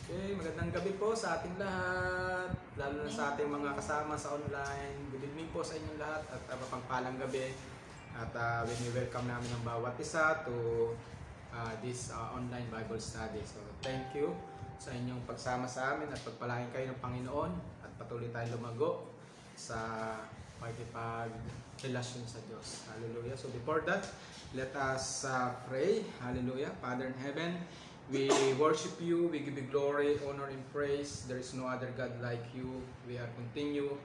Okay, magandang gabi po sa ating lahat, lalo na sa ating mga kasama sa online. Good evening po sa inyong lahat at mapagpalang gabi. At welcome namin ang bawat isa to this online Bible study. So thank you sa inyong pagsama sa amin at pagpalain kayo ng Panginoon at patuloy tayong lumago sa pagkipag-relasyon sa Diyos. Hallelujah. So before that, let us pray. Hallelujah. Father in heaven, we worship you, we give you glory, honor, and praise. There is no other God like you. We are continue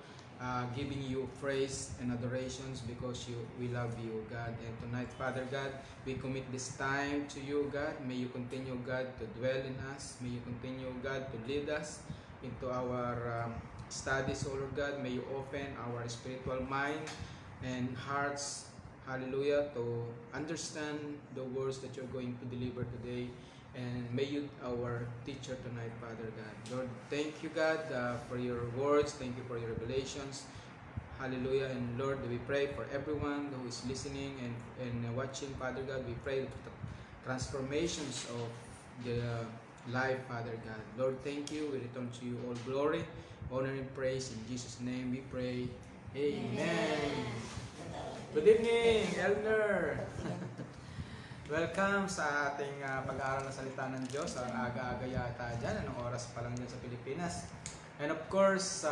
giving you praise and adorations because we love you, God. And tonight, Father God, we commit this time to you, God. May you continue, God, to dwell in us. May you continue, God, to lead us into our studies, O Lord God. May you open our spiritual mind and hearts, hallelujah, to understand the words that you're going to deliver today. And may you our teacher tonight, Father God. Lord, thank you, God, for your words. Thank you for your revelations. Hallelujah. And Lord, we pray for everyone who is listening and watching, Father God. We pray for the transformations of the life, Father God. Lord, thank you. We return to you all glory, honor, and praise. In Jesus' name we pray. Amen. Good evening, Elder. Welcome sa ating pag-aaral ng salita ng Diyos. Ang aga-aga yata dyan. Anong oras pa lang dyan sa Pilipinas. And of course,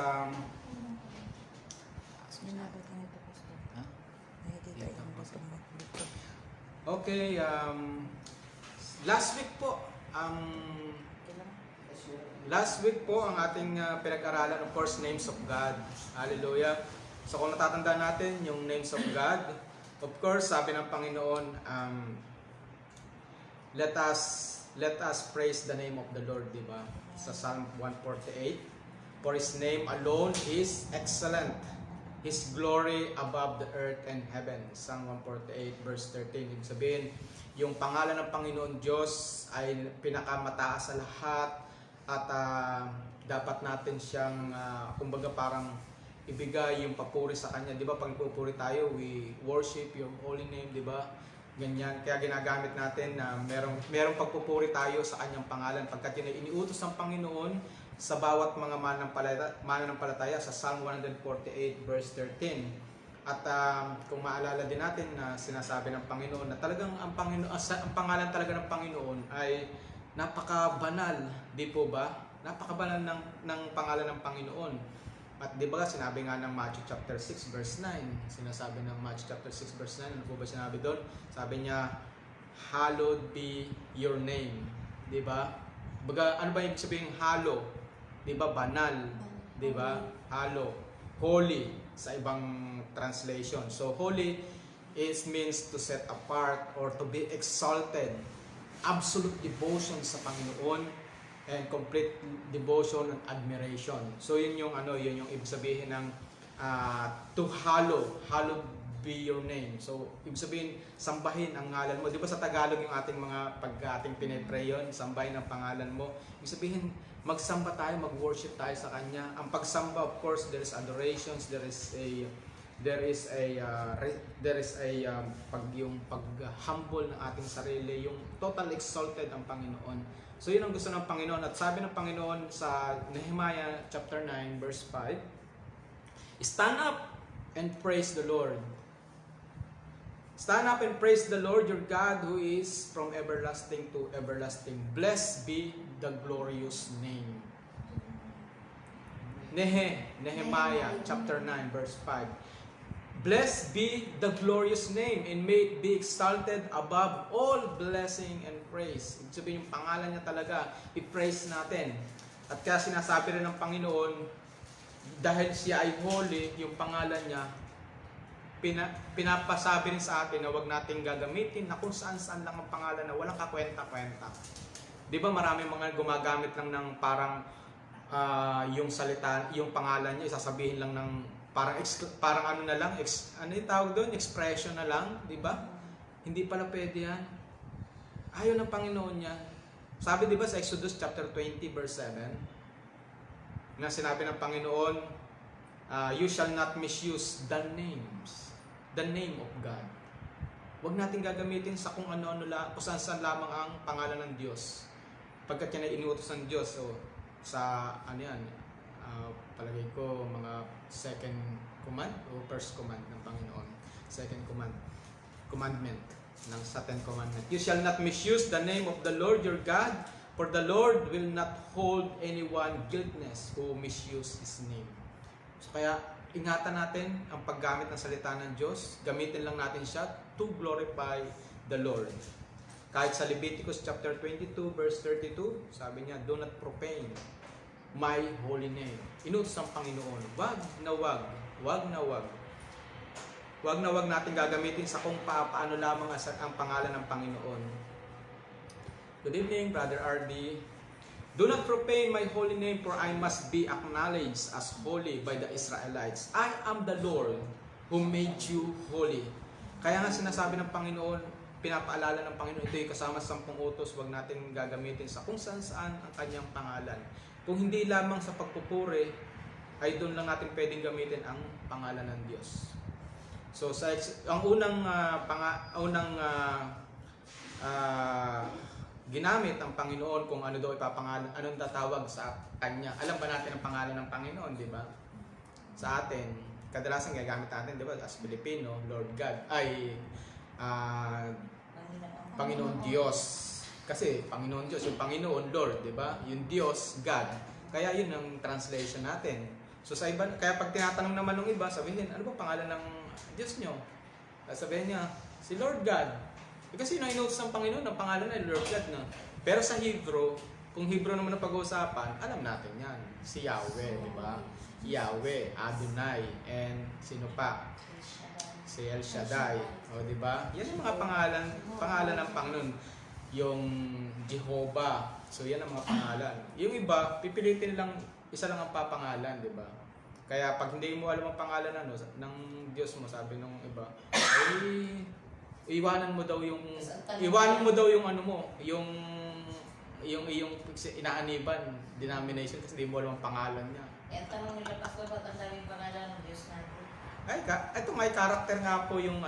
okay, last week po ang ating pinag-aralan, of course, names of God. Hallelujah. So kung natatandaan natin yung names of God, of course, sabi ng Panginoon, let us praise the name of the Lord, di ba? Sa Psalm 148, for His name alone is excellent, His glory above the earth and heaven. Psalm 148 verse 13. Ibig sabihin, yung pangalan ng Panginoon Diyos ay pinakamataas sa lahat at dapat natin siyang kumbaga parang ibigay yung papuri sa Kanya. Di ba pag pupuri tayo, we worship your holy name, di ba? Ganyan. Kaya ginagamit natin na merong pagpupuri tayo sa Kanyang pangalan pagkat yun ay iniutos ng Panginoon sa bawat mga mananampalataya sa Psalm 148 verse 13. At kung maalala din natin na sinasabi ng Panginoon na talagang ang pangalan talaga ng Panginoon ay napakabanal, di po ba? Napakabanal ng pangalan ng Panginoon. At di ba sinabi nga ng Matthew chapter 6 verse 9, sinasabi ng Matthew chapter 6 verse 9, ano po ba sinabi doon? Sabi niya, hallowed be your name. Di ba? Baga, ano ba yung sabihin hallow? Di ba? Banal. Di ba? Hallow. Holy sa ibang translation. So holy means to set apart or to be exalted. Absolute devotion sa Panginoon and complete devotion and admiration. So yun yung ibig sabihin ng to hallowed be your name. So ibig sabihin sambahin ang ngalan mo. 'Di ba sa Tagalog yung ating mga pag-ating pinepray yun, sambahin ang pangalan mo. Ibig sabihin magsamba tayo, mag-worship tayo sa Kanya. Ang pagsamba, of course, there is adorations, there is yung pag-humble ng ating sarili, yung total exalted ang Panginoon. So yun ang gusto ng Panginoon. At sabi ng Panginoon sa Nehemiah chapter 9 verse 5, stand up and praise the Lord. Stand up and praise the Lord your God who is from everlasting to everlasting. Blessed be the glorious name. Nehemiah chapter 9 verse 5. Blessed be the glorious name and may it be exalted above all blessing and praise. Ibig sabihin yung pangalan niya talaga, i-praise natin. At kaya sinasabi rin ng Panginoon, dahil siya ay holy, yung pangalan niya, pinapasabi rin sa atin na huwag nating gagamitin na kung saan-saan lang ang pangalan na walang kakwenta-kwenta. Di ba maraming mga gumagamit lang ng parang yung salita, yung pangalan niya, isasabihin lang ng parang ano na lang, ano yung tawag doon? Expression na lang, di ba? Hindi pala pwede yan. Ayaw ng Panginoon niya. Sabi di ba sa Exodus chapter 20 verse 7, na sinabi ng Panginoon, you shall not misuse the name of God. Huwag natin gagamitin sa kung ano-ano lang, kung saan lamang ang pangalan ng Diyos. pagkat yan ay inuutos ng Diyos, so sa ano yan, palagay ko mga second command o first command ng Panginoon. Second commandment sa Ten Commandment. You shall not misuse the name of the Lord your God, for the Lord will not hold anyone guiltless who misuse His name. So kaya ingatan natin ang paggamit ng salita ng Diyos. Gamitin lang natin siya to glorify the Lord. Kahit sa Leviticus chapter 22 verse 32, sabi niya, do not profane my holy name. Inutos ng Panginoon, wag na wag natin gagamitin sa kung paano lamang ang pangalan ng Panginoon. Good evening, Brother RD. Do not profane my holy name, for I must be acknowledged as holy by the Israelites. I am the Lord who made you holy. Kaya nga sinasabi ng Panginoon, pinapaalala ng Panginoon, ito'y kasama sa 10 utos, wag natin gagamitin sa kung saan ang kanyang pangalan. Kung hindi lamang sa pagpupuri, ay doon lang natin pwedeng gamitin ang pangalan ng Diyos. So ang unang ginamit ang Panginoon kung ano daw ipapangalan, anong tatawag sa kanya. Alam ba natin ang pangalan ng Panginoon, di ba? Sa atin, kadalasan gagamit natin, di ba, as Filipino, Lord God ay Panginoon Diyos. Kasi Panginoon Diyos, yung Panginoon Lord, di ba? Yung Diyos, God. Kaya yun ang translation natin. So sa iba, kaya pag tinatanong naman ng iba, sabihin, ano ba pangalan ng Diyos nyo? Sabihin niya, si Lord God. Kasi yung inutos ng Panginoon, ang pangalan ay Lord God na. Pero sa Hebrew, kung Hebrew naman ang pag-uusapan, alam natin yan. Si Yahweh, di ba? Yahweh, Adonai, and sino pa? Si El Shaddai. O, di ba? Yan yung mga pangalan ng Panginoon. Yung Jehovah. So, yan ang mga pangalan. Yung iba, pipilitin lang, isa lang ang papangalan, di ba? Kaya pag hindi mo alam ang pangalan ng Diyos mo, sabi ng iba, ay iwanan mo daw yung ano mo, yung inaaniban denomination kasi hindi mo alam ang pangalan niya. Yung tanong nila, Pastor, ba't ang daming pangalan ng Diyos natin? Ito may karakter nga po yung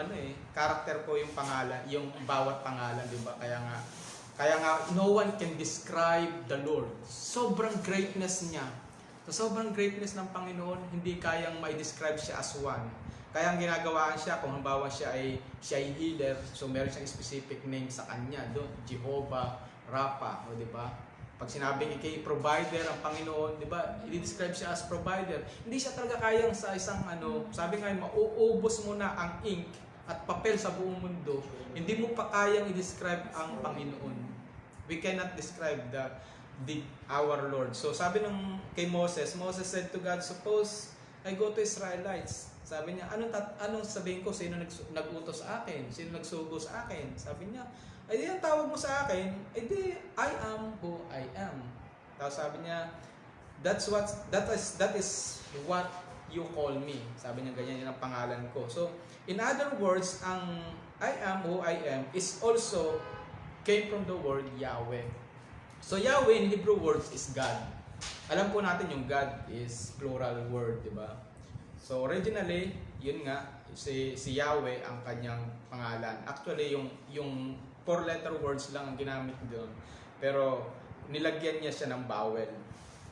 karakter po yung pangalan, yung bawat pangalan, di ba? Kaya nga no one can describe the Lord. Sobrang greatness niya. So, sobrang greatness ng Panginoon, hindi kayang mai-describe siya as one. Kaya ang ginagawaan siya, kung halimbawa siya ay healer, so meron siyang specific name sa kanya, doon, Jehovah, Rapha, o di ba? Pag sinabing ikay provider ang Panginoon, di ba? I-describe siya as provider. Hindi siya talaga kayang sa isang sabi nga, mauubos mo na ang ink at papel sa buong mundo. Hindi mo pa kayang i-describe ang Panginoon. We cannot describe our Lord. So sabi kay Moses said to God, suppose I go to Israelites. Sabi niya, anong sabihin ko? Sino nag-utos sa akin? Sino nagsugo sa akin? Sabi niya, ay di ang tawag mo sa akin, ay di, I am who I am. Tapos sabi niya, that is what you call me. Sabi niya, ganyan yun ang pangalan ko. So, in other words, ang I am who I am is also came from the word Yahweh. So, Yahweh in Hebrew words is God. Alam po natin yung God is plural word, di ba? So, originally, yun nga, si Yahweh ang kanyang pangalan. Actually, yung 4-letter words lang ang ginamit doon. Pero, nilagyan niya siya ng vowel.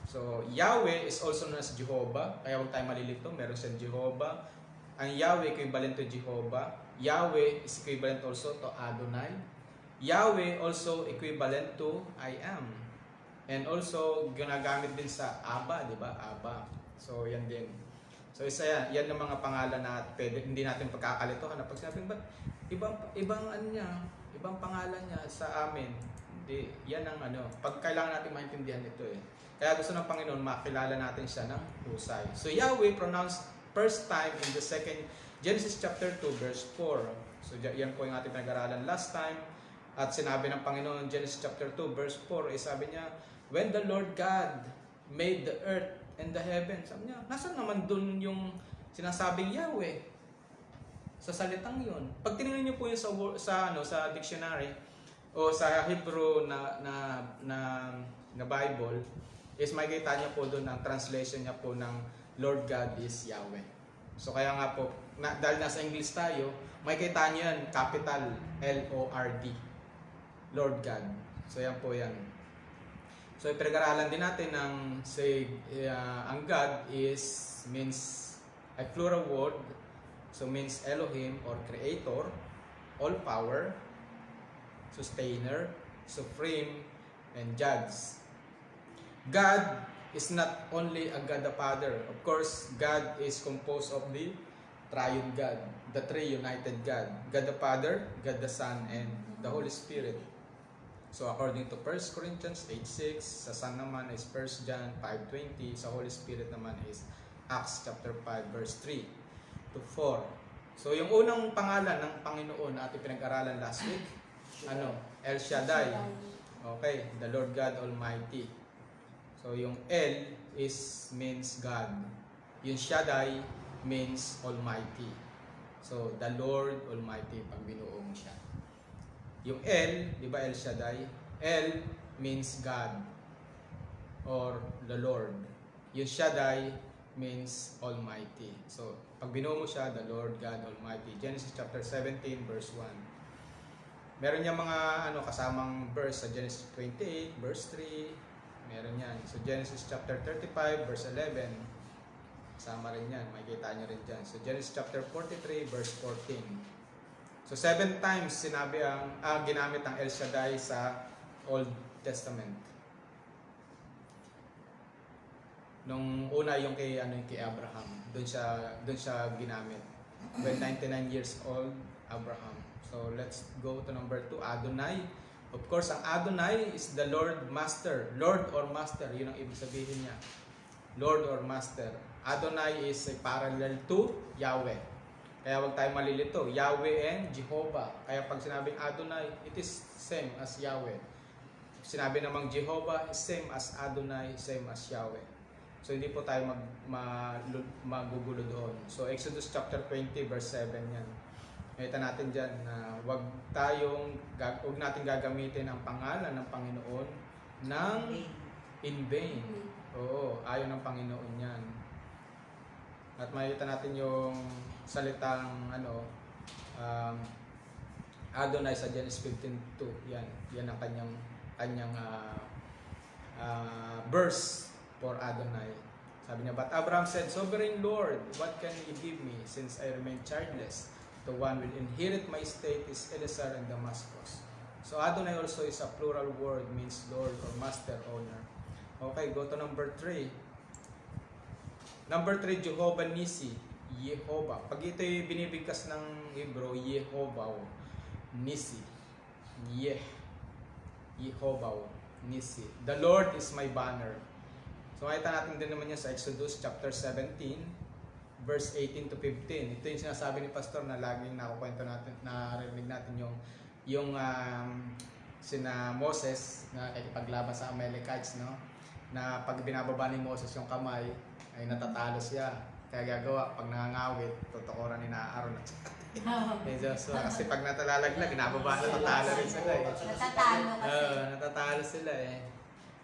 So, Yahweh is also known as Jehovah. Kaya huwag tayo malilito, meron siyang Jehovah. Ang Yahweh equivalent to Jehovah. Yahweh is equivalent also to Adonai. Yahweh also equivalent to I am. And also, ginagamit din sa Abba, di ba? Abba. So, yan din. So, isa yan ang mga pangalan na hindi natin pagkakalitohan. Pag sinabing, ba't ibang pangalan niya sa amin? Hindi, yan ang pag kailangan natin maintindihan ito eh. Kaya gusto ng Panginoon, makilala natin siya ng husay. So, Yahweh pronounced first time in the Genesis chapter 2, verse 4. So, yan po yung ating pinag-aralan last time. At sinabi ng Panginoon, Genesis chapter 2, verse 4, sabi niya, when the Lord God made the earth and the heavens, sabi niya, nasaan naman dun yung sinasabing Yahweh? Sa salitang yun. Pag tinignan niyo po yung sa dictionary o sa Hebrew na Bible, is makikita niyo po doon ang translation niya po ng Lord God is Yahweh. So kaya nga po, dahil nasa English tayo, makikita niyo yan, capital L-O-R-D. Lord God. So yan po yan. So ipinag-aralan din natin ng ang God means a plural word. So means Elohim or creator, all power, sustainer, supreme, and judge. God is not only a God the Father. Of course, God is composed of the triune God, the three united God. God the Father, God the Son, and the Holy Spirit. So according to 1 Corinthians 8:6, sa Son naman is 1 John 5:20, sa Holy Spirit naman is Acts chapter 5 verse 3 to 4. So yung unang pangalan ng Panginoon na ating pinag-aralan last week, El Shaddai. Okay, the Lord God Almighty. So yung El means God. Yung Shaddai means Almighty. So the Lord Almighty pag binuo mo siya. Yung El, di ba El Shaddai? El means God or the Lord. Yung Shaddai means Almighty. So pag binuo mo siya, the Lord God Almighty. Genesis chapter 17 verse 1. Meron niya mga kasamang verse sa Genesis 28 verse 3. Meron yan. So Genesis chapter 35 verse 11. Kasama rin yan. Makikita niyo rin dyan. So Genesis chapter 43 verse 14. So 7 times ginamit ang El Shaddai sa Old Testament. Nung una yung kay Abraham, doon siya ginamit. When 99 years old, Abraham. So let's go to number 2, Adonai. Of course, ang Adonai is the Lord Master. Lord or Master, yun ang ibig sabihin niya. Lord or Master. Adonai is a parallel to Yahweh. Kaya wag tayo malilito. Yahweh and Jehovah. Kaya pag sinabing Adonai, it is same as Yahweh. Sinabi namang Jehovah, same as Adonai, same as Yahweh. So hindi po tayo magugulo doon. So Exodus chapter 20 verse 7 yan. Nakita natin dyan na huwag natin gagamitin ang pangalan ng Panginoon ng in vain. Oo, ayaw ng Panginoon yan. At makikita natin yung salitang Adonai sa Genesis 15:2. Yan ang kanyang verse for Adonai. Sabi niya, but Abraham said, Sovereign Lord, what can you give me since I remain childless? The one will inherit my estate is Eliezer and Damascus. So Adonai also is a plural word, means Lord or Master, Owner. Okay, go to number 3. Number 3, Jehovah Nisi, Yehovah. Pag ito'y binibigkas ng Hebrew, Yehovah, Nisi, Yehovah, Nisi. The Lord is my banner. So makita natin din naman yan sa Exodus chapter 17, verse 18 to 15. Ito yung sinasabi ni Pastor na laging nakukwento natin, narinig natin yung sina Moses na nakikipaglaban sa Amalekites, no? Na pag binababa ni Moses yung kamay, ay natatalo siya. Kaya gagawa, pag nangangawit, tutukuran ni Aaron at Joshua. Kasi pag natalalaglag, binababa, natatalo rin sila eh. Natatalo kasi. Natatalo sila eh.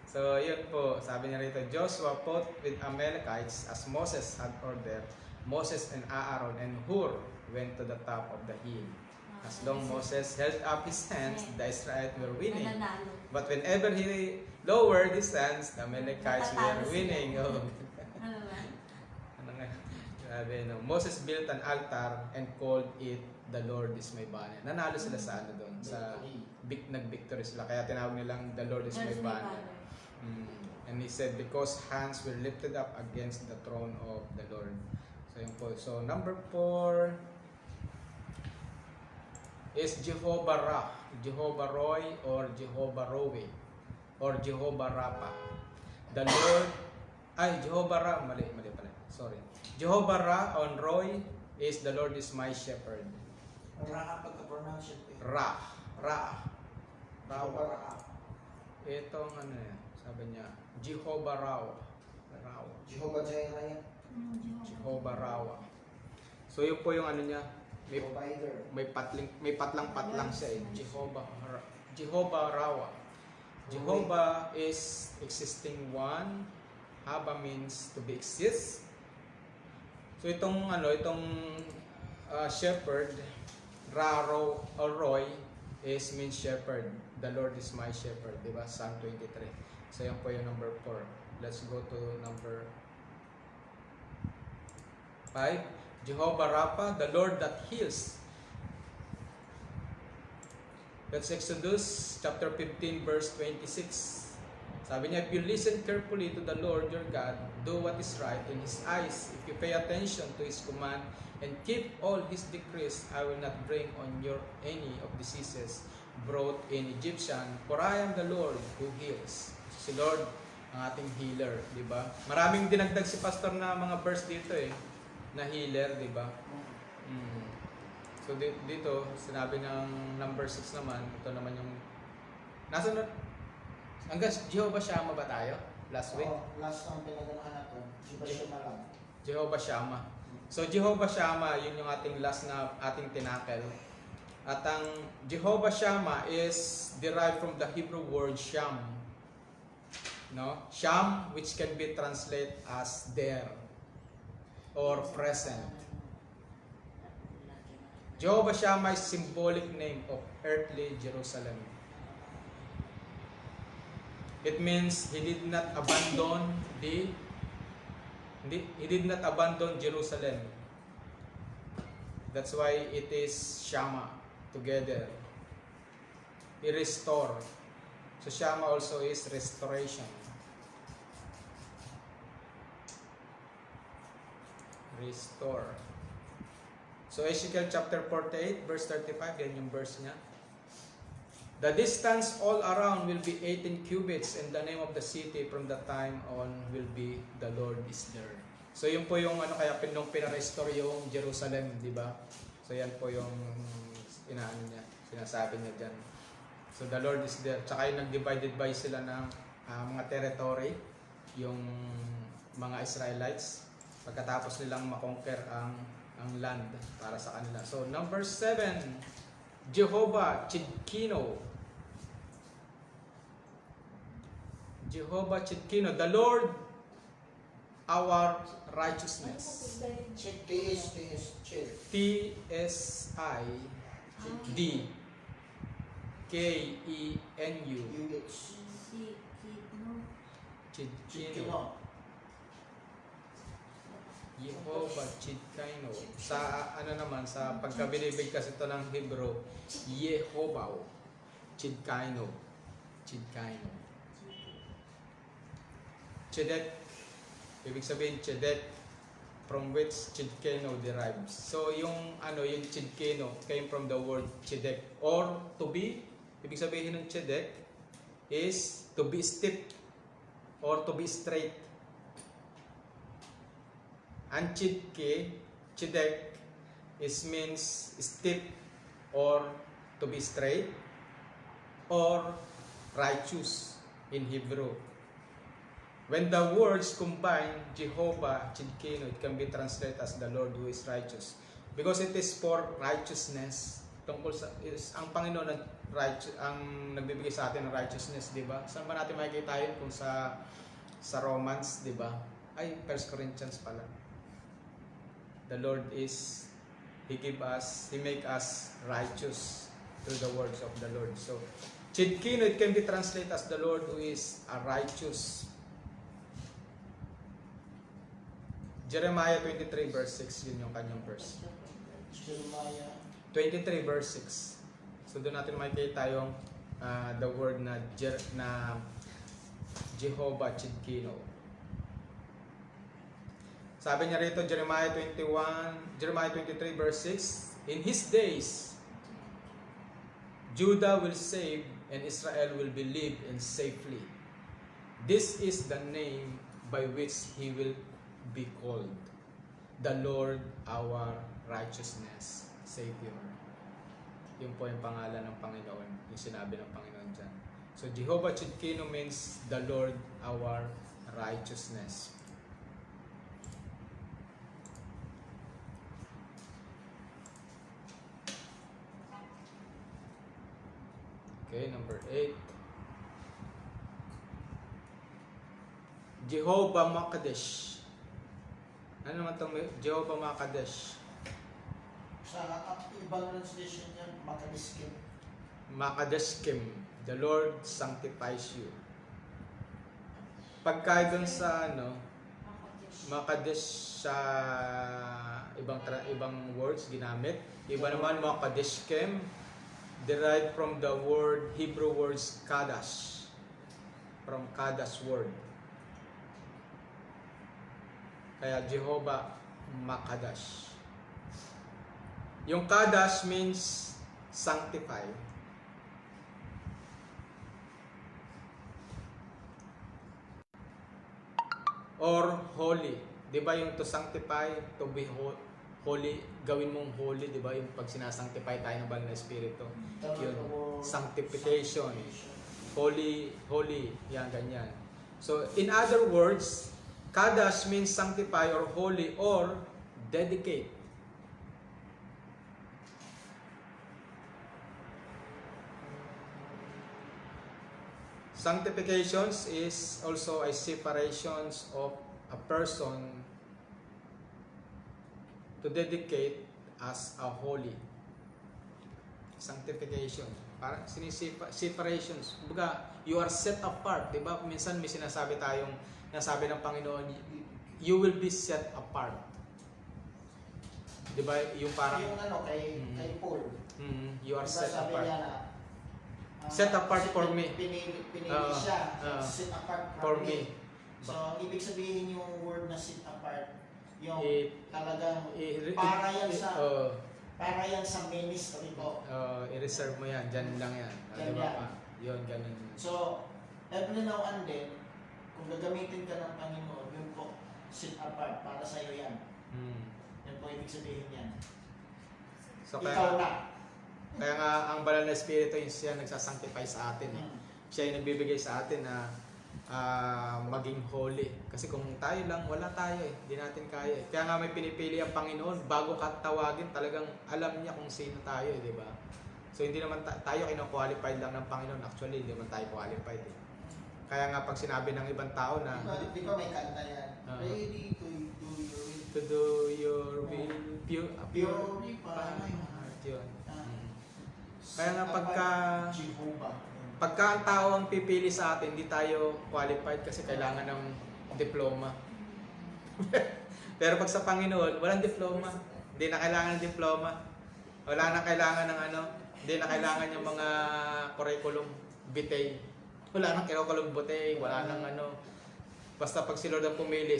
So, yun po, sabi niya rito, Joshua fought with Amalekites as Moses had ordered. Moses and Aaron and Hur went to the top of the hill. As long Moses held up his hands, the Israelites were winning. But whenever he lowered his hands, the Amalekites were winning. Oh. Sabi, Moses built an altar and called it, the Lord is my banner. Nanalo sila sa doon, sa nag-victory sila. Kaya tinawag nilang, the Lord is my banner. And he said, because hands were lifted up against the throne of the Lord. So yun po. So number 4 is Jehovah Ra, Jehovah Roy, or Jehovah Rowe, or Jehovah Rapha. The Lord, Jehovah Ra, mali pala, sorry. Jehovah Ra on Roy is the Lord is my shepherd. Ra pagka-pronounce it. Ra. Itong sabi niya, Jehovah Rawa. Jehovah Jireh. Jehovah Rawa. So yun po yung niya, Provider. may patlang siya eh. Jehovah Rawa. Jehovah is existing one. Haba means to be exist. So itong shepherd, Raro or Roy is means shepherd. The Lord is my shepherd, di ba? Psalm 23. So yan po yung number 4. Let's go to number 5. Jehovah Rapha, the Lord that heals. That's Exodus chapter 15 verse 26. Sabi niya, if you listen carefully to the Lord your God, do what is right in His eyes, if you pay attention to His command, and keep all His decrees, I will not bring on your any of diseases brought in Egyptian, for I am the Lord who heals. Si Lord ang ating healer, di ba? Maraming dinagdag si pastor na mga verse dito na healer, di ba? So dito, sinabi ng number 6 naman, ito naman yung nasa hanggang Jehovah Shammah ba tayo? Last week? Oo, last ang pinaganahan natin. Jehovah lang. Jehovah Shammah. So Jehovah Shammah, yun yung ating last na ating tinakel. At ang Jehovah Shammah is derived from the Hebrew word Sham. No? Sham, which can be translated as there or present. Jehovah Shammah is symbolic name of earthly Jerusalem. It means he did not abandon Jerusalem. That's why it is Shammah together. He restore. So Shammah also is restoration. Restore. So Ezekiel chapter 48 verse 35, yan yung verse niya. The distance all around will be 18 cubits, and the name of the city from that time on will be the Lord is there. So yun po yung kaya pinarestore yung Jerusalem, di ba? So yan po yung sinasabi niya dyan. So the Lord is there. Tsaka yung nag-divided by sila ng mga territory, yung mga Israelites, pagkatapos nilang makonquer ang land para sa kanila. So number 7, Jehovah Chidkino. Jehovah Chidkino, the Lord our righteousness. T-S-I-D-K-E-N-U. Chidkino. Jehovah Chidkino. Sa naman, sa pagkabilibig kasi ito ng Hebrew, Yehovah Chidkino. Chidkino. Chedek, ibig sabihin Chedek, from which Chidkino derives. So yung yung Chidkino came from the word Chedek, or to be, ibig sabihin ng Chedek is to be stiff or to be straight. And Chedek is means stiff or to be straight or righteous in Hebrew. When the words combine, Jehovah Chidkino, it can be translated as the Lord who is righteous. Because it is for righteousness. Tungkol sa ang Panginoon ang nagbibigay sa atin ng righteousness, di ba? Saan ba natin makikita yun? Kung sa Romans, di ba? Ay, 1 Corinthians pala. The Lord is, He make us righteous through the words of the Lord. So, Chidkino, it can be translated as the Lord who is a righteous. Jeremiah 23 verse 6, yun yung kanyang verse. Jeremiah 23 verse 6. So, doon natin makikita yung the word na Jehovah Chidkino. Sabi niya rito, Jeremiah 23 verse 6, in His days, Judah will save and Israel will be live in safely. This is the name by which He will be called, the Lord our righteousness, Savior. Yun po yung pangalan ng Panginoon, yung sinabi ng Panginoon dyan. So Jehovah Chidkino means the Lord our righteousness. Okay, number 8. Jehovah Makadesh. Ano naman itong Jehovah Makadesh? sa ibang translation niya, Makadiskim. Makadeshkim. The Lord sanctifies you. Pagka dun sa ano, Makadesh. Makadesh sa ibang words ginamit. Iba naman Makadeshkem, derived from the word Hebrew words Kadash. From Kadash word. Kaya Jehovah Makadash. Yung Kadash means sanctify. Or holy. 'Di ba yung to sanctify, to be holy, gawin mong holy, 'di ba? Yung pag sinasanctify tayo ng banal na espiritu. Yun, sanctification. Holy, holy, yan ganyan. So, in other words, Kadash means sanctify or holy or dedicate. Sanctifications is also a separations of a person to dedicate as a holy. Sanctification. Parang separations. Kumbaga, you are set apart. Diba? Minsan may sinasabi tayong, nasabi ng Panginoon, you will be set apart. Diba? Yung parang, Yung ano, kay Paul. you are Diba set sabi apart. niya na, Set apart for me. Pinili Oo, siya. oo. Set apart For me. So, ibig sabihin yung word na set apart, yung It- talagang I- para yan sa oh, para yan sa ministry po. i-reserve mo yan. Diyan lang yan. Diyan Diba yan. pa? Yun, ganun. So, every now and then, kung gagamitin ka ng Panginoon, yun po, set apart, para sa iyo yan. Yan po ibig sabihin yan. So, Ikaw na. kaya nga, ang banal na espiritu yung siya nagsasanctify sa atin. Eh. Siya yung nagbibigay sa atin na maging holy. Kasi kung tayo lang, wala tayo eh. Hindi natin kaya eh. Kaya nga may pinipili ang Panginoon. Bago ka tawagin, talagang alam niya kung sino tayo eh, di ba? So hindi naman tayo kino-qualified lang ng Panginoon. Actually, hindi naman tayo qualified eh. Kaya nga pag sinabi ng ibang tao na Di ba may kanta yan? Ready to do your will. to do your will, purify my heart. Yun. Kaya nga pagka ang tao ang pipili sa atin, hindi tayo qualified kasi kailangan ng diploma. Pero pag sa Panginoon, walang diploma. Hindi na kailangan ng diploma. Wala na kailangan ng ano, hindi na kailangan yung mga curriculum vitae. Wala nang curriculum vitae, wala nang ano. Basta pag si Lord ang pumili,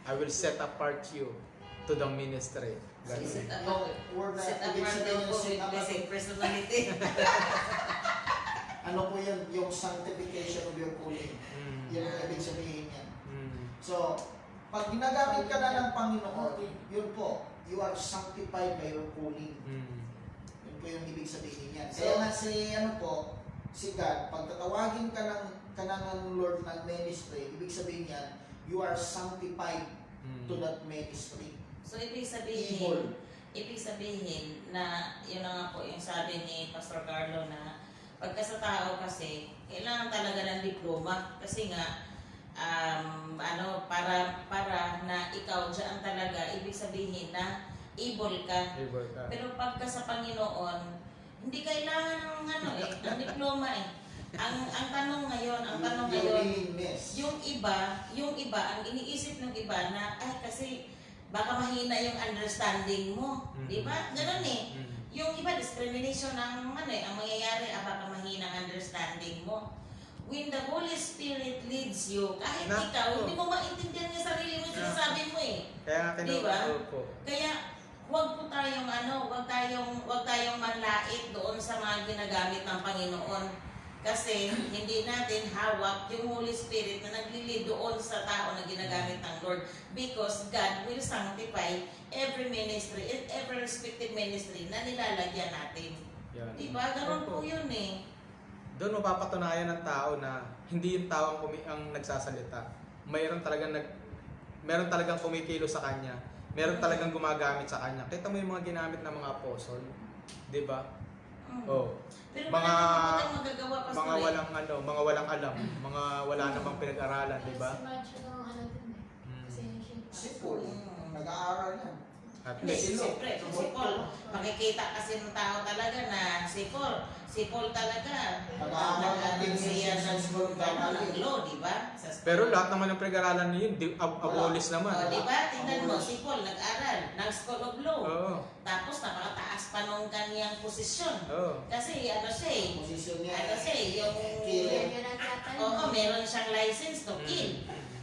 I will set apart you to the ministry. So, Ganun. set Yung word na set ibig apart sabihin daw ng po set with apart, blessing personality. ano po yan? Yung sanctification of your calling. Mm. Yan ang ibig sabihin yan. Mm. So, pag ginagamit ka na ng Panginoon, yun po, you are sanctified by your calling. Mm. Yun po yung ibig sabihin yan. Kaya nga si, ano po, si God, pag tatawagin ka ng Lord ng ministry, ibig sabihin yan, you are sanctified to that ministry. So, ibig Evil. sabihin na, yun na nga po yung sabi ni Pastor Carlo na pagka sa tao kasi, kailangan talaga ng diploma kasi nga, para na ikaw dyan talaga, ibig sabihin na able ka. Able ka. Pero pagka sa Panginoon, hindi kailangan ng diploma eh. Ang tanong ngayon, Your willingness. yung iba, ang iniisip ng iba na, ay kasi baka mahina yung understanding mo. Di ba? Ganun eh. Yung iba, discrimination ang mangyayari, baka mahina ang understanding mo. When the Holy Spirit leads you, kahit Nako. ikaw, hindi mo maintindihan yung sarili mo yung sinasabi mo eh. Kaya nga Diba? po. Kaya, huwag wag tayong manlait doon sa mga ginagamit ng Panginoon. Kasi hindi natin hawak yung Holy Spirit na naglilid doon sa tao na ginagamit ng Lord. Because God will sanctify every ministry and every respective ministry na nilalagyan natin. Yan. Diba? Ganun po yun eh. Doon mapapatunayan ng tao na hindi yung tao ang nagsasalita. Mayroon talagang kumikilo sa kanya. Meron talagang gumagamit sa kanya. Kita mo yung mga ginamit ng mga apostol, 'di ba? Oh. Pero Mga magagawa pa mga walang alam, mga wala namang pinag-aralan, 'di ba? Si Madge ang ano din eh. Kasi siya. Si Paul, nag-aaral yan. At Hindi, least. siyempre, si Paul, makikita kasi ng tao talaga na si Paul talaga, Nag-aaral din siya sa school, ng law, di ba? Pero lahat naman ng pinag-aralan niyo yun, abolis naman. O, di ba? Tingnan mo, si Paul nag-aral ng School of Law. Oo. Tapos napakataas pa nung kanyang posisyon. Oo. Kasi ano siya eh, Posisyon niya. ano siya eh, yung... Killer. Oo, meron siyang license to kill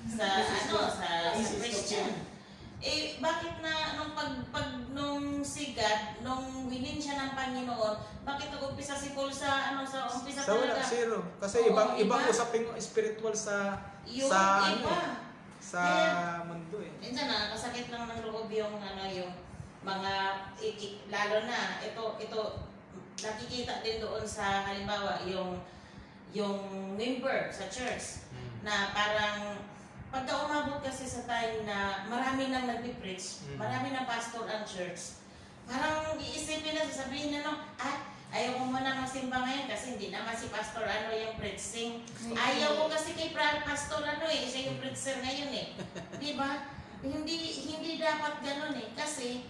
sa sa Christian. Eh, bakit na nung si God, nung wilin siya ng Panginoon, bakit nag-umpisa si Paul sa umpisa Sa wala, talaga? zero. Kasi Oo, ibang iba. usaping spiritual sa Yung sa iba. sa Kaya- mundo eh. Minsan nakakasakit lang ng loob yung yung mga lalo na ito nakikita din doon sa halimbawa yung member sa church na parang pagka umabot kasi sa time na marami nang nagpi-preach, marami na pastor ang church, parang iisipin na, sasabihin na ayaw ko muna magsimba ngayon kasi hindi naman si pastor yung preaching. Ayaw ko kasi kay pastor siya yung preacher ngayon eh. Di ba? Hindi dapat ganun eh. Kasi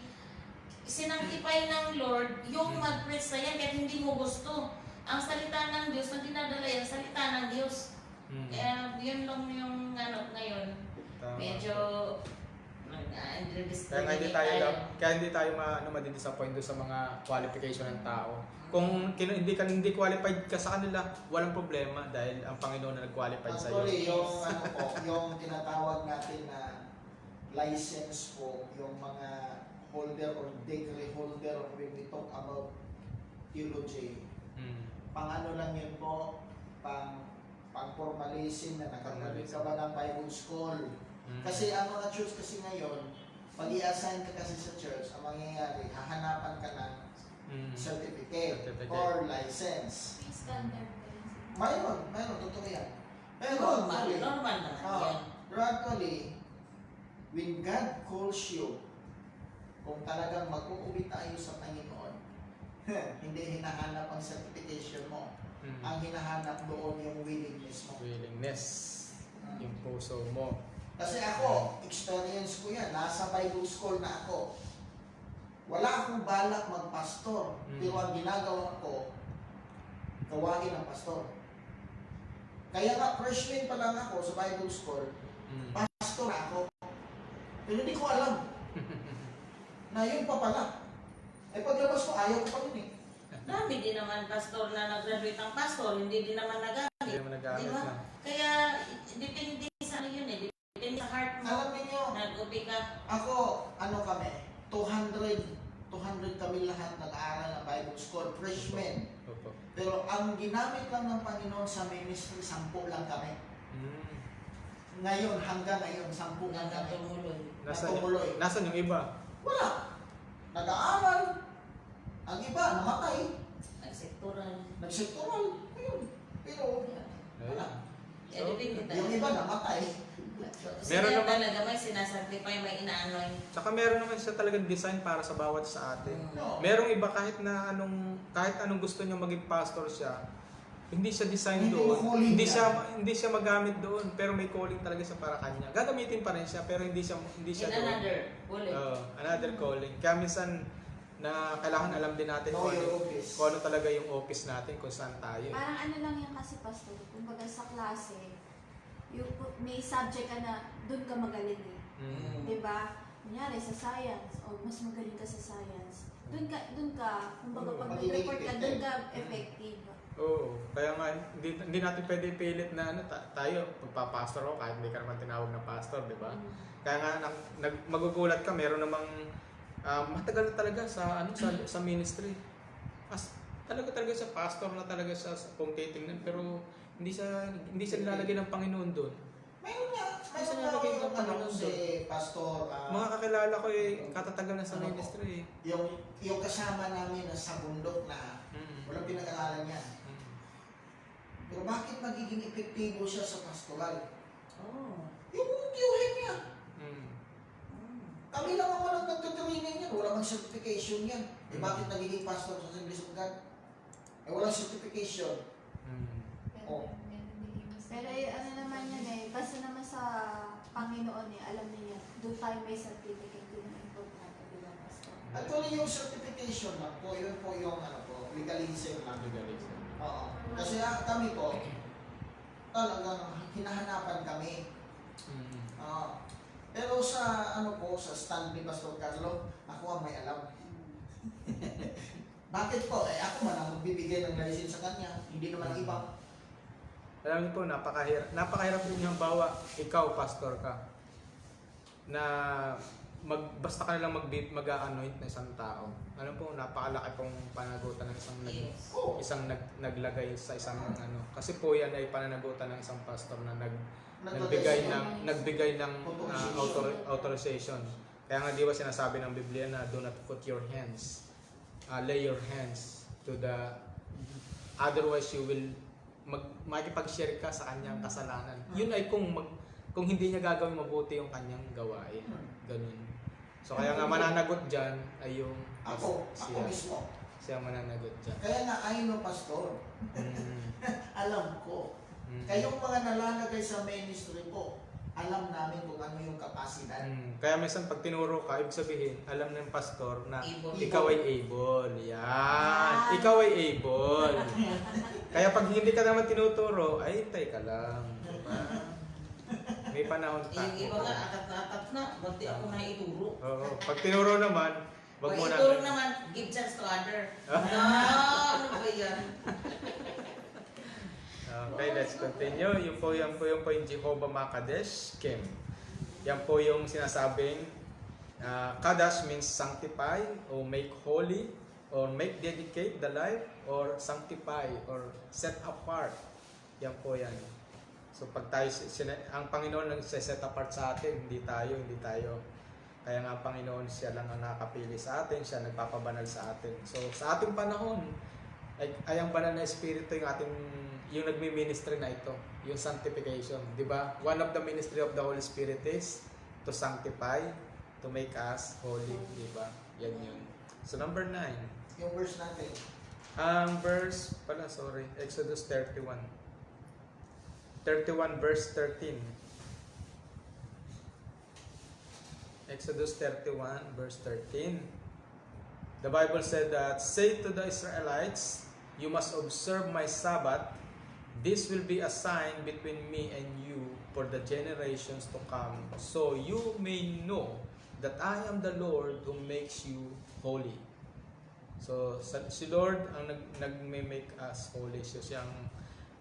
sinangtipay ng Lord yung mag-preach na yan kahit hindi mo gusto. Ang salita ng Diyos, ang dinadala yan, salita ng Diyos. Kaya yun lang yung ngayon. Tama. Medyo Kaya hindi tayo madidisappoint doon sa mga qualification ng tao. Kung hindi qualified ka sa kanila, walang problema dahil ang Panginoon na nag-qualified sa iyo. Actually, yung tinatawag natin na license po, yung mga holder or degree holder when we talk about theology, pang ano lang yun po, pang formalism na nakagaling ka ba ng Bible school. Kasi ang mga church kasi ngayon, pag i-assign ka kasi sa church, ang mangyayari, hahanapan ka ng certificate or license. Mayroon, totoo yan. Pero normal naman yan. actually, when God calls you, kung talagang mag-uuwi tayo sa Panginoon, hindi hinahanap ang certification mo. Ang hinahanap doon yung willingness mo. Willingness. Yung puso mo. Kasi ako, experience ko yan. Nasa Bible school na ako. Wala akong balak magpastor. Pero ang ginagawa ko, gawain ng pastor. Kaya nga, freshman pa lang ako sa Bible school, pastor ako. Pero hindi ko alam na yun pa pala. Eh paglabas ko, ayaw ko pa rin eh. Dami din naman pastor na nag-graduate ng pastor, hindi din naman nagamit. Hindi mo nagamit Diba? na. Kaya, depende sa yun eh. Depende sa heart mo. Alam niyo, Nag-upi ka. ako, kami, 200 kami lahat nag-aaral ng Bible school, freshman. Opo. Pero ang ginamit lang ng Panginoon sa ministry, 10 lang kami. Ngayon, hanggang ngayon, 10 lang kami. Tumuloy. Natumuloy. Nasaan yung iba? Wala. Nag-aaral. Ang iba, namatay. Nagsektoral. Nagsektoral. Ayun. Pero, wala. Eh, depende Yung iba namatay. Meron Sila naman- talaga may sinasacrifice, may inaanoy. Tsaka meron naman siya talagang design para sa bawat sa atin. No. Merong iba kahit anong gusto niya maging pastor siya, hindi siya design Hindi doon. mo calling Hindi siya magamit doon, pero may calling talaga siya para kanya. Gagamitin pa rin siya pero hindi siya In doon. another bullet. Another calling. Kaya minsan na kailangan alam din natin Know your office. kung ano talaga yung office natin, kung saan tayo. Parang ano lang yan kasi, pastor, kumbaga sa klase, may subject ka na doon ka magaling eh. Diba? Kunyari sa science, o mas magaling ka sa science. Doon ka, kumbaga pag Magiging nag-report ka, doon ka effective. effective. Oo. Kaya nga, hindi natin pwede ipilit na tayo, magpa-pastor ako kahit hindi ka naman tinawag na pastor, di ba? Kaya nga, magugulat ka, meron namang matagal na talaga sa ministry. Talaga sa pastor na talaga siya kung titingnan, pero hindi siya nilalagay ng Panginoon doon. Mayroon nga. Kasi Mayroon nalagay ng nga Panginoon si Pastor. Mga kakilala ko katatagal na sa ministry. Yung kasama namin na sa bundok na walang pinag-aralan niya. Pero bakit magiging epektibo siya sa pastoral? Oh. Yung tiyuhin niya. Mm. Kami lang ang walang nagtutraining yan. Wala mang certification yan. Eh bakit nagiging pastor sa Assemblies of God? Eh walang certification. Oh. Pero ano naman yan eh, basta naman sa Panginoon eh, alam niya, doon tayo may certificate, doon ang importante, di ba? Actually, yung certification lang po, yun po yung ano po, legalism lang. Legalism. Oo. Kasi kami po, talagang hinahanapan kami. Pero sa ano po, sa stand ni Pastor Carlo, ako ang may alam. Bakit po? Ako man ang magbibigay ng license sa kanya, hindi naman ang iba. Alam niyo po, napakahirap din yung bawa, ikaw, pastor ka, na basta ka na lang mag-anoint na isang tao. Ano po, napakalaki pong panagutan ng Yes. naglagay sa isang ano. Kasi po yan ay pananagutan ng isang pastor na nagbigay ng authorization. Kaya nga di ba sinasabi ng Biblia na do not put your hands, lay your hands to the, otherwise you will makikipag-share ka sa kanyang kasalanan. Yun ay kung hindi niya gagawin mabuti yung kanyang gawain. Ganun. So kaya nga mananagot dyan ay yung Ako siya. mismo. Siya mananagot dyan. Kaya nga, I know, Pastor. Alam ko. Mm. Kayong mga nalalagay sa ministry po, alam namin kung ano yung kapasidad. Kaya minsan pag tinuro ka, ibig sabihin, alam ng pastor na Able. ikaw ay able. Yan. Ikaw ay able. Kaya pag hindi ka naman tinuturo, ay hintay ka lang. Diba? May panahon pa. Yung iba nga, atat na, buti ako na ituro. Oo. Pag tinuro naman, wag mo Pag na. ituro naman, give chance to other. Ano ba yan? Okay, let's continue. Yung po yung Jehovah Makadesh, Kim. Yan po yung sinasabing Kadash means sanctify or make holy or make dedicate the life or sanctify or set apart. Yan po yan. So pag tayo, ang Panginoon nag-set apart sa atin, hindi tayo. Kaya nga ang Panginoon, siya lang ang nakakapili sa atin, siya nagpapabanal sa atin. So sa ating panahon, ay ang banal na espiritu yung nagmi-ministry na ito, yung sanctification, di ba? One of the ministry of the Holy Spirit is to sanctify, to make us holy, di ba? Yan yun. So number 9. Yung verse natin. Exodus 31. 31 verse 13. Exodus 31 verse 13. The Bible said that, say to the Israelites, you must observe my Sabbath. This will be a sign between me and you for the generations to come, so you may know that I am the Lord who makes you holy. So, si Lord ang nag-make us holy.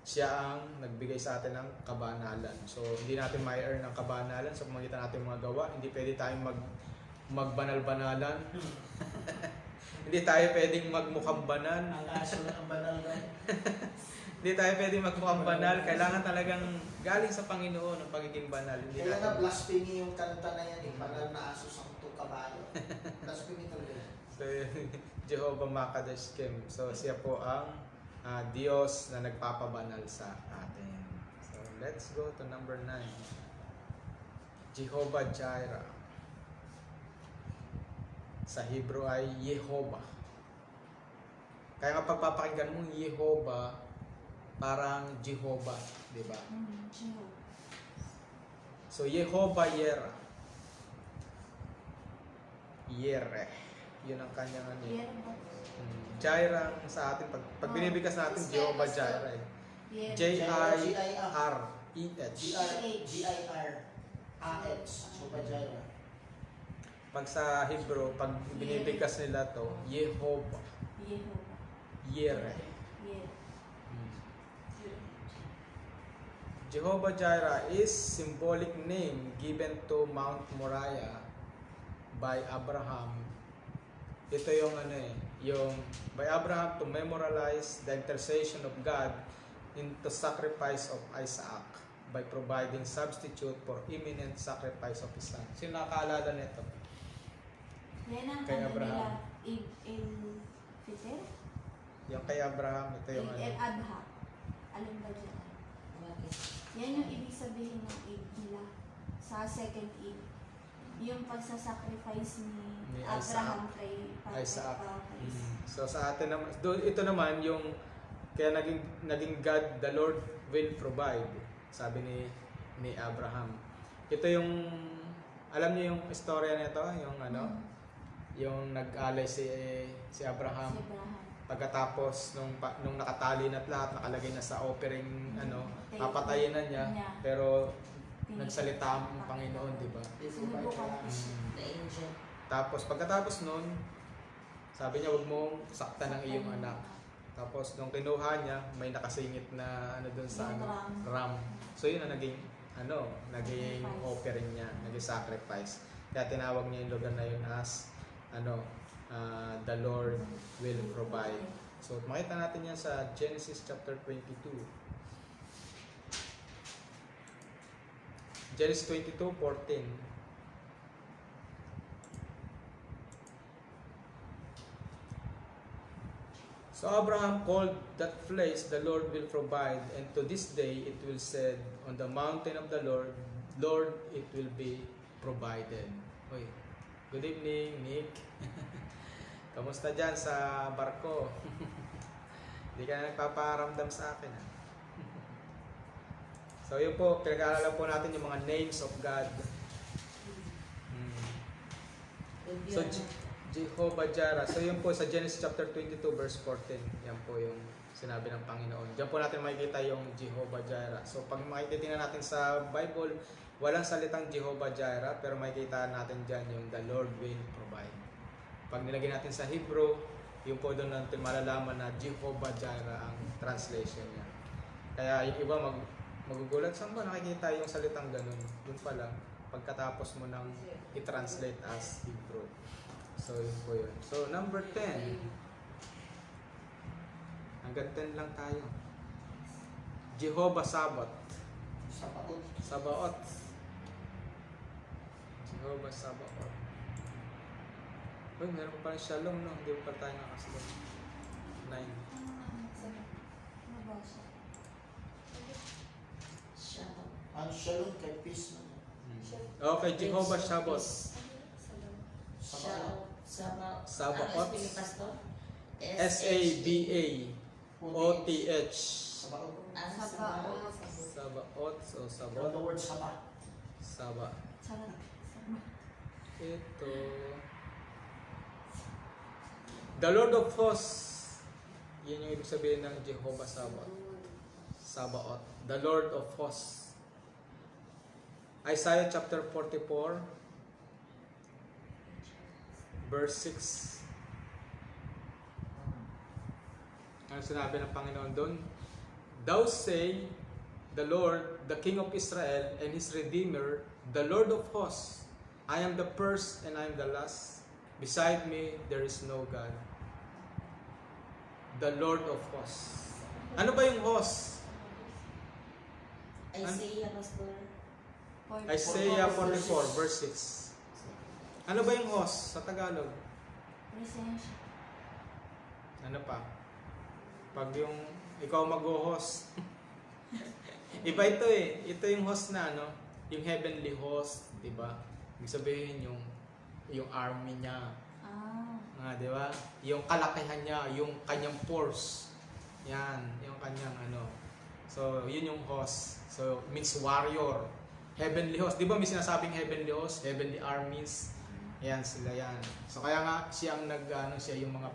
Siya ang nagbigay sa atin ng kabanalan. So, hindi natin ma-earn ng kabanalan sa pamagitan natin mga gawa. Hindi pwede tayong magbanal-banalan. Hindi tayo pwedeng magmukhang banal. Ang kaso na ang banal na. Hindi tayo pwedeng magmukhang banal. Kailangan talagang galing sa Panginoon ang pagiging banal. Hindi Kaya natin. nga blasphemy yung kanta na yan, banal na aso sa kabayo. Blasphemy talaga. So, Jehovah Makadesh Kim. So, siya po ang Diyos na nagpapabanal sa atin. So, let's go to number 9. Jehovah Jireh. Sa Hebrew ay Yehovah. Kaya nga pagpapakinggan mong Yehovah, parang Jehovah, di ba? So, Yehovah Jireh. Yere. Yun ang kanyang ano. Jireh sa atin, pag binibigkas natin, Jehovah Jireh. J-I-R-E-H. G-I-R-A-H. Jehovah. Pag sa Hebrew, pag binibigkas nila to, Yehovah. Yere. Jehovah Jireh is symbolic name given to Mount Moriah by Abraham. Ito yung yung by Abraham to memorialize the intercession of God into sacrifice of Isaac by providing substitute for imminent sacrifice of his son. Sino nakaalala nito? Yan ang Kay kanta Abraham. nila, Fitr? Yung kay Abraham, ito yung Adha. Alam ba dyan? Yan yung ibig sabihin ng Eid nila sa second Eid. Yung pagsasacrifice ni Abraham kay Isaac. So sa atin naman, ito naman yung kaya naging God, the Lord will provide, sabi ni Abraham. Ito yung, alam niyo yung istorya nito, yung yung nag-alay si Abraham. Si Abraham. Pagkatapos nung nakatali na at lahat, nakalagay na sa offering, Take- papatayin na niya, niya. pero nagsalita ang Panginoon, di ba? Sinubukan ko siya. The angel. Tapos pagkatapos nun, sabi niya, huwag mong saktan ng iyong anak. Tapos nung kinuha niya, may nakasingit na doon sa Yung ram. So yun ang naging naging offering niya, naging sacrifice. Kaya tinawag niya yung lugar na yun as the Lord will provide. So makita natin yan sa Genesis chapter 22. Genesis 22:14. So Abraham called that place, the Lord will provide, and to this day it will said, on the mountain of the Lord, Lord, it will be provided. Oy, good evening, Nick. Kamusta dyan sa barko? Hindi ka na nagpaparamdam sa akin. So yun po, pinag-aaralan po natin yung mga names of God. So Jehovah Jireh. So yun po sa Genesis chapter 22 verse 14. Yan po yung sinabi ng Panginoon. Diyan po natin makikita yung Jehovah Jireh. So pag makikita natin sa Bible, walang salitang Jehovah Jireh, pero makikita natin dyan yung the Lord will provide. Pag nilagay natin sa Hebrew, yung po doon natin malalaman na Jehovah Jireh ang translation niya. Kaya yung iba magugulat, saan ba nakikita yung salitang ganun? Doon pala, pagkatapos mo nang i-translate as Hebrew. So yun po yun. So number 10. Hanggang 10 lang tayo. Jehovah Sabaoth. Sabaoth. Jehovah Sabaoth. Uy, meron pa pala Shalom, no? Hindi pa tayo nakasunod. 9. Ano ba siya? Shalom. Ang shalom kay peace na. Okay, Jehovah Sabaoth. Shalom. Sabaoth. Sabaoth. Ano yung pastor? S-A-B-A-O-T-H. Sabaoth. Sabaoth. Sabaoth o From Sabaoth. the word Saba. Saba. Sarap. Ito. The Lord of Hosts. Yan yung ibig sabihin ng Jehovah Sabaoth. Sabaoth. The Lord of Hosts. Isaiah chapter 44 verse 6. Ano sinabi ng Panginoon doon? Thou say, the Lord, the King of Israel and His Redeemer, the Lord of Hosts, I am the first and I am the last. Beside me, there is no God. The Lord of Hosts. Ano ba yung host? Isaiah, pastor. Isaiah 44 verse 6. Ano ba yung host sa Tagalog? Presensya. Ano pa? Pag yung ikaw mag-host. Iba ito eh. Ito yung host na yung heavenly host, 'di ba? Ibig sabihin yung army niya. Di ba? Yung kalakihan niya, yung kanyang force. Yan, yung kanyang So, yun yung host. So, means warrior. Heavenly host. Di ba may sinasabing heavenly host? Heavenly armies. Yan, sila yan. So, kaya nga, siya ang siya yung mga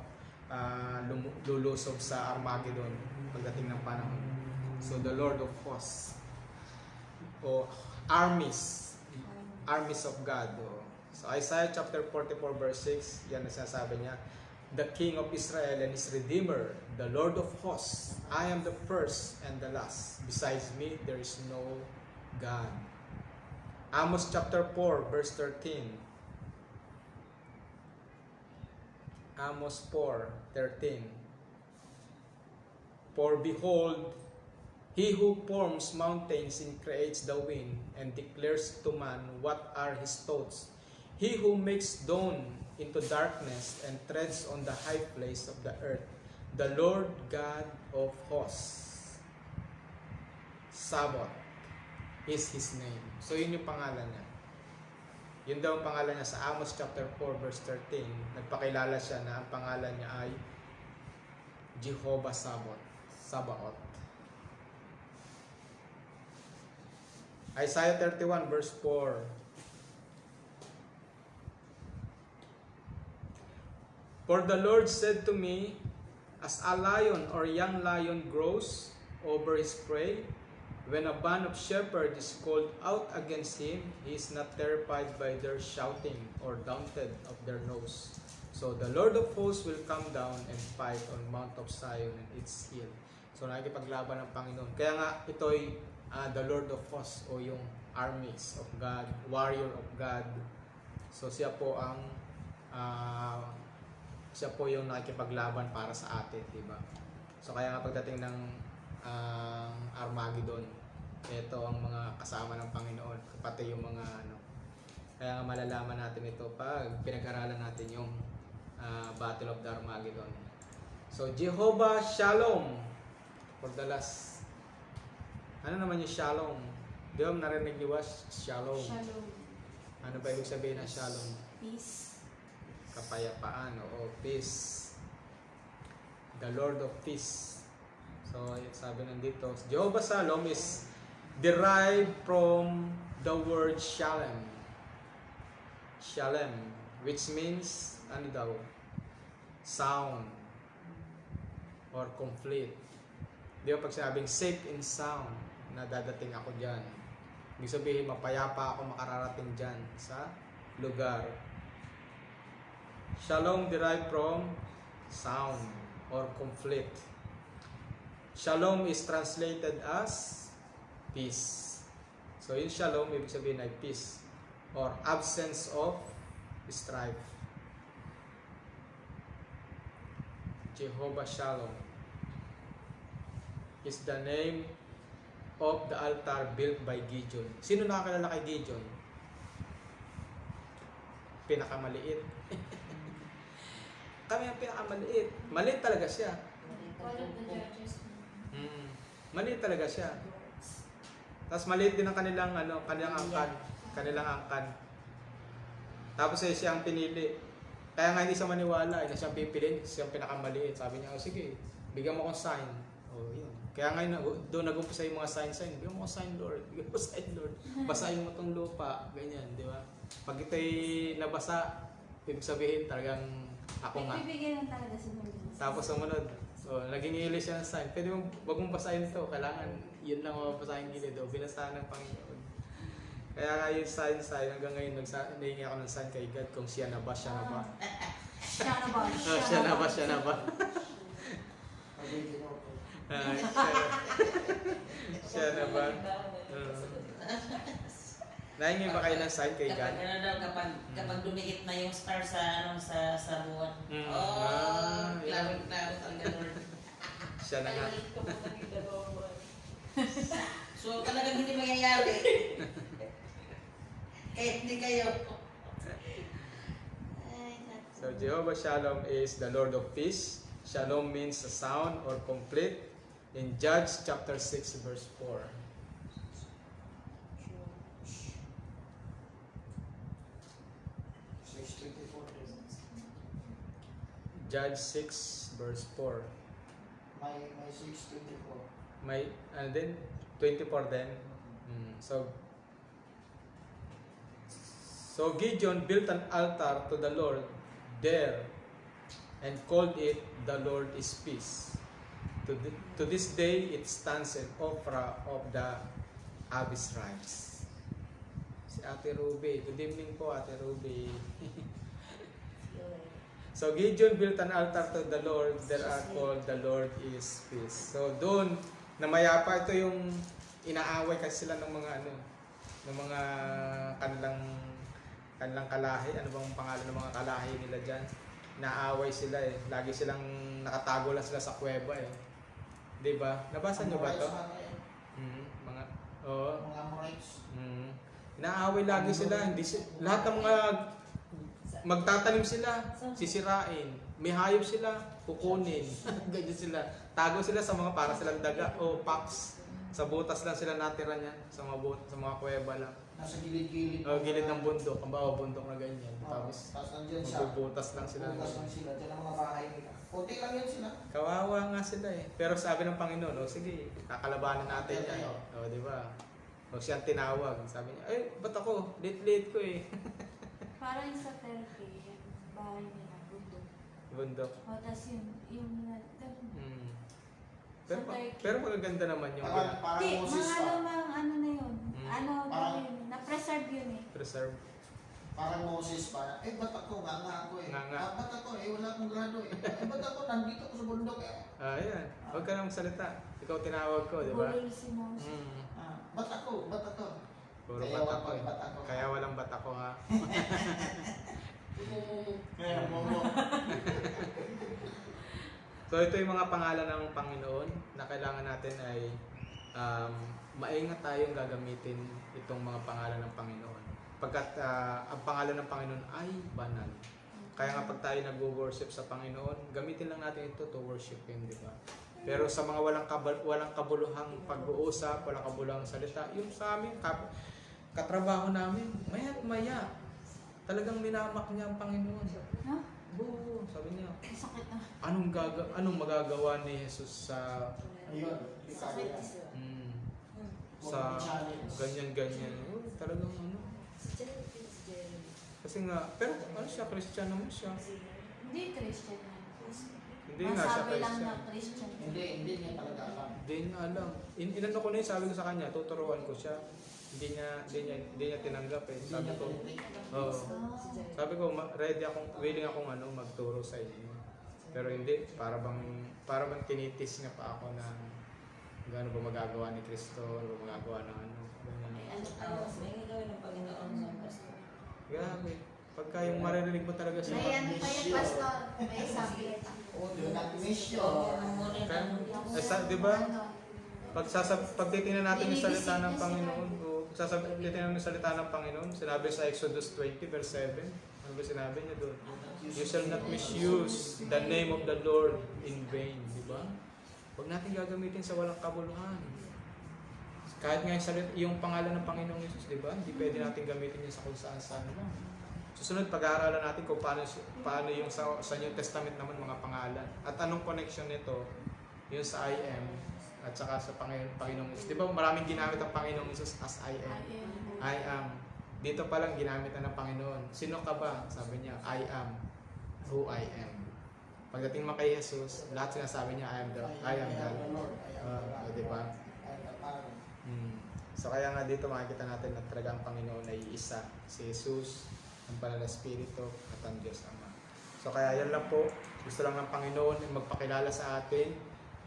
lulusob sa Armageddon pagdating ng panahon. So, the Lord of hosts. O, armies. Armies of God. So, Isaiah chapter 44 verse 6, yan ang sinasabi niya. The King of Israel and His Redeemer, the Lord of hosts. I am the first and the last. Besides me, there is no God. Amos chapter 4 verse 13. Amos 4:13. For behold, He who forms mountains and creates the wind and declares to man what are his thoughts. He who makes dawn into darkness and treads on the high place of the earth. The Lord God of hosts. Sabaoth is His name. So yun yung pangalan niya. Yun daw ang pangalan niya sa Amos chapter 4 verse 13. Nagpakilala siya na ang pangalan niya ay Jehovah Sabaoth. Sabaoth. Isaiah 31 verse 4. For the Lord said to me, as a lion or young lion grows over his prey, when a band of shepherds is called out against him, he is not terrified by their shouting or daunted of their nose. So the Lord of hosts will come down and fight on Mount of Zion and its hill. So nakikipaglaban ng Panginoon. Kaya nga ito'y the Lord of hosts o yung armies of God, warrior of God. So siya po yung nakikipaglaban para sa atin, di ba? So kaya nga pagdating ng Armageddon, ito ang mga kasama ng Panginoon, pati yung mga kaya nga malalaman natin ito pag pinag-aralan natin yung Battle of the Armageddon. So Jehovah Shalom for the last. Ano naman yung Shalom? Di ba narinig niyo ba? Shalom. Shalom. Ano ba ibig sabihin ng Shalom? Peace. Kapayapaan o peace. The Lord of Peace. So sabi nandito, Jehovah Shalom is derived from the word Shalem. Shalem, which means ano daw? Sound or complete. Di ba pag sinabing safe and sound, na dadating ako dyan. Ibig sabihin, mapayapa ako makararating dyan sa lugar. Shalom derived from sound or conflict. Shalom is translated as peace. So yung shalom, ibig sabihin ay peace or absence of strife. Jehovah Shalom is the name of the altar built by Gideon. Sino nakakilala kay Gideon? Pinakamaliit. Kami ang pinakamaliit. Maliit talaga siya. One of the judges. Maliit talaga siya. Tapos maliit din ang kanilang angkan. Tapos siya ang pinili. Kaya nga hindi siya maniwala, na siyang pipiliin, siyang pinakamaliit. Sabi niya, sige, bigyan mo akong sign. Yun. Kaya nga doon nag-umpisa yung mga sign. Bigyan mo akong sign, Lord. Bigyan mo sign, Lord. Basahin mo itong lupa. Ganyan, di ba? Pag ito'y nabasa, ibig sabihin talagang ako nga. Bibigyan lang talaga si Lord. Tapos sumunod. So, naging ilis siya ng sign. Pwede mo, wag mong basahin ito. Kailangan, yun lang mabasahin gilid. Binasahan ng Panginoon. Kaya nga yung sign, hanggang ngayon, nahingi ako ng sign kay God kung siya na ba. Siya na ba? Siya na ba? Siya na ba? Nahingi ba kayo ng sign kay God? Kapag dumikit na yung star sa buwan. Klaro ang ganun. Siya na nga. So talagang hindi mangyayari. Kahit hindi kayo. So Jehovah Shalom is the Lord of Peace. Shalom means a sound or complete. In Judges chapter 6 verse 4. Judge 6 verse 4. May 6:24. May and then 24 then. So Gideon built an altar to the Lord there and called it the Lord is Peace. To this day it stands in Ophrah of the Abiezrites. Si Ate Ruby. Good evening po, Ate Ruby. So Gideon built an altar to the Lord, there are called the Lord is Peace. So doon, namayapa ito yung inaaway kasi sila ng mga ng mga kanilang kalahi. Ano bang pangalan ng mga kalahi nila dyan? Naaway sila eh. Lagi silang nakatago lang sila sa kuweba eh. 'Di ba? Nabasa niyo ba 'to? Mga Amorites. Inaaway lagi sila, lahat ng mga magtatanim sila, sisirain. May hayop sila, kukunin. Ganyan sila. Tago sila sa mga para silang daga o packs. Sa butas lang sila natira niyan, sa mga kuweba lang. Nasa gilid-gilid. Gilid ng bundok, ang bawah bundok na ganyan. Tapos nandiyan siya. magbubutas lang sila. Butas lang sila. Diyan ang mga bahay nila. Kunti lang yan sila. Kawawa nga sila eh. Pero sabi ng Panginoon, sige, kakalabanin natin yan. Di ba? Siyang tinawag. Sabi niya, ba't ako? Late ko eh. Parang sa Turkey, yung bahay nila, bundok. Bundok. O, tas yung Mm. Pero, Sa Turkey. pero magaganda naman yung Parang Di, Moses mga pa. ano na yun. Hmm. Ano daw Parang- yun, na-preserve yun eh. preserve. Parang Moses pa. Ba't ako? Nga ako eh. Nga. Ba't ako eh? Wala akong grado eh. Ba't ako? Nandito ako sa bundok eh. Ayan. Huwag ka na magsalita. Ikaw tinawag ko, di ba? Bulol si Moses. Mm. Ba't ako? Ba't ako? Puro Kaya batak ko walang eh. batak ko. Kaya walang batak ko ha. Kaya mo. So ito yung mga pangalan ng Panginoon na kailangan natin ay maingat tayong gagamitin itong mga pangalan ng Panginoon. Pagkat ang pangalan ng Panginoon ay banal. Kaya nga pag tayo nag-worship sa Panginoon, gamitin lang natin ito to worship Him, di ba? Pero sa mga walang kabuluhang pag-uusap, walang kabuluhang salita, yung sa amin, katrabaho namin, maya't maya, talagang minamak niya ang Panginoon. No? Oo, sabi niya, Masakit na. anong magagawa ni Jesus sa Ayun. Sakit. sa ganyan-ganyan. Oh, talagang ano. Kasi nga, pero ano siya, Christian naman siya. Hindi Christian yan. Hindi nga siya Masabi lang Christian. na Christian. Hindi niya talaga alam. Hindi niya alam. Inano ko na yun, sabi ko sa kanya, tuturuan ko siya. Hindi niya tinanggap eh. Hindi Sabi niya ko, pinitake. oo. Ah. Sabi ko, ready akong, willing akong magturo sa inyo. Pero hindi, para bang tinitis niya pa ako na gaano ba magagawa ni Kristo, ano ba magagawa ng ano. Ay, Ganyan. ano May gagawin ng Panginoon sa pastor. Grabe. Pagka yung maririnig mo talaga siya. May ano pa yan, pastor. May subject. Do not miss you. Di ba? Pag titingnan natin yung salita ng Panginoon, titingnan yung salita ng Panginoon, sinabi sa Exodus 20 verse 7, ano ba sinabi niya doon? You shall not misuse the name of the Lord in vain, di ba? Huwag natin gagamitin sa walang kabuluhan. Kahit nga yung pangalan ng Panginoong Jesus, di ba? Hindi pwede natin gamitin yun sa kung saan lang. Susunod, pag-aaralan natin kung paano yung sa New Testament naman mga pangalan. At anong connection nito, yung sa I am, at saka sa Panginoong Jesus. Di ba maraming ginamit ang Panginoong Jesus as I am. I am. Dito pa lang ginamit na ng Panginoon. Sino ka ba? Sabi niya, I am who I am. Pagdating mo kay Jesus, lahat sinasabi niya, I am God. Di ba? So kaya nga dito makikita natin na talaga ang Panginoon ay isa. Si Jesus, ang banal na Espiritu, at ang Diyos Ama. So kaya yan lang po. Gusto lang ng Panginoon ay magpakilala sa atin.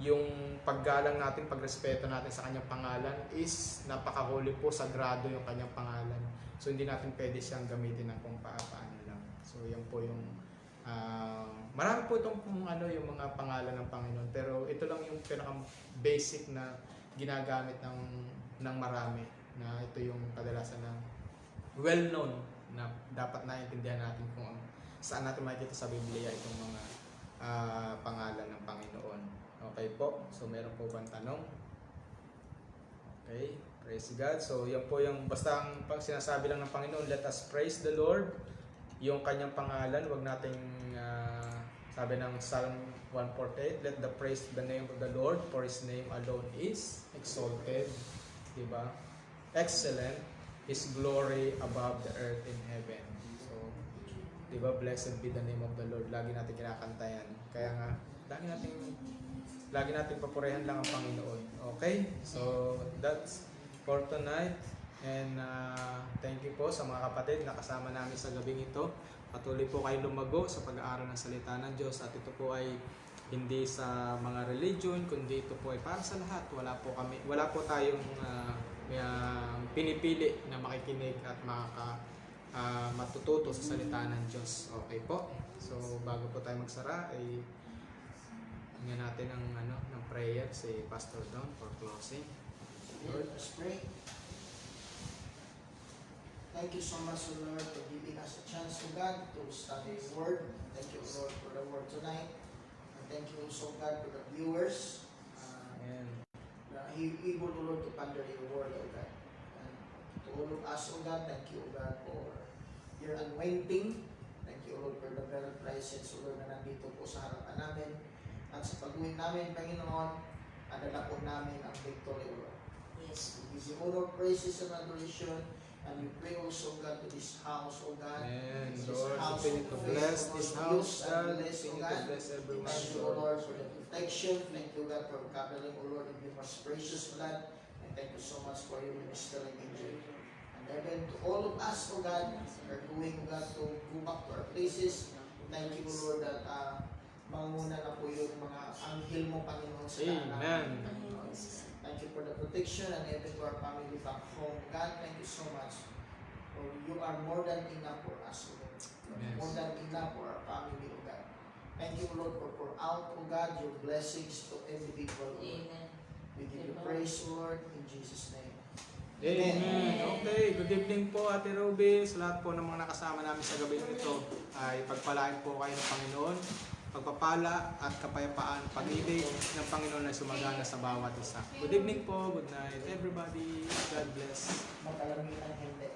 Yung paggalang natin, pagrespeto natin sa kanyang pangalan is napakahuli po, sagrado yung kanyang pangalan. So hindi natin pwede siyang gamitin ng kung paano lang. So yan po yung marami po itong yung mga pangalan ng Panginoon, pero ito lang yung pinaka-basic na ginagamit ng marami, na ito yung kadalasan na well-known na dapat naiintindihan natin kung saan natin makikita sa Biblia itong mga pangalan ng Panginoon. Okay po, so meron po bang tanong? Okay, praise God. So yan po yung basta ang sinasabi lang ng Panginoon, let us praise the Lord. Yung kanyang pangalan, wag nating sabi ng Psalm 148, let the praise the name of the Lord, for His name alone is exalted. Diba? Excellent, His glory above the earth and heaven. So, diba, blessed be the name of the Lord. Lagi natin kinakanta yan. Kaya nga, lagi natin papurihan lang ang Panginoon. Okay? So, that's for tonight. And thank you po sa mga kapatid na kasama namin sa gabing ito. Patuloy po kayong lumago sa pag-aaral ng salita ng Diyos, at ito po ay hindi sa mga religion, kundi ito po ay para sa lahat. Wala po tayong pinipili na makikinig at matututo sa salita ng Diyos. Okay po. So bago po tayo magsara ay hinggan natin ng prayer si Pastor Don for closing. Lord, let's pray. Thank you so much, Lord, for giving us a chance, to God, to study the Word. Thank you, Lord, for the Word tonight. And thank you also, God, for the viewers. Amen. Able, Lord, to ponder your Word, O God. And to all of us, O God, thank you, O God, for your anointing. Thank you, Lord, for the very presence, O Lord, na nandito po sa harapan namin. At sa pag-uwi namin, Panginoon, adala po namin ang victory, O Lord. Yes. We give you all our praises and adoration. And we pray also, God, to this house, oh God. Amen, This Lord. house Continue to of bless faith, this Lord, house, use and God. bless, oh Continue to God. bless everyone, Thank you, O Lord, for the protection. Thank you, God, for covering, O Lord, in your most precious blood. And thank you so much for your ministering angel. And even to all of us, O God, who are going, O God, to go back to our places. Thank you, O Lord, that manguna na po yung mga anghel mo, Panginoon, sa daan namin, Amen. Panginoon. Thank you for the protection and even to our family back home. God, thank you so much. For you are more than enough for us, O Lord. You are Yes. more than enough for our family, O God. Thank you, Lord, for pour out, O God, your blessings to individual, Lord. Amen. We give you praise, Lord, in Jesus' name. Amen. Okay, good evening po Ate Ruby. Sa lahat po ng mga nakasama namin sa gabi nito ay pagpalain po kayo ng Panginoon. Pagpapala at kapayapaan, pag-ibig ng Panginoon ay sumagana sa bawat isa. Good evening po, good night everybody. God bless. Makalamitan hindi.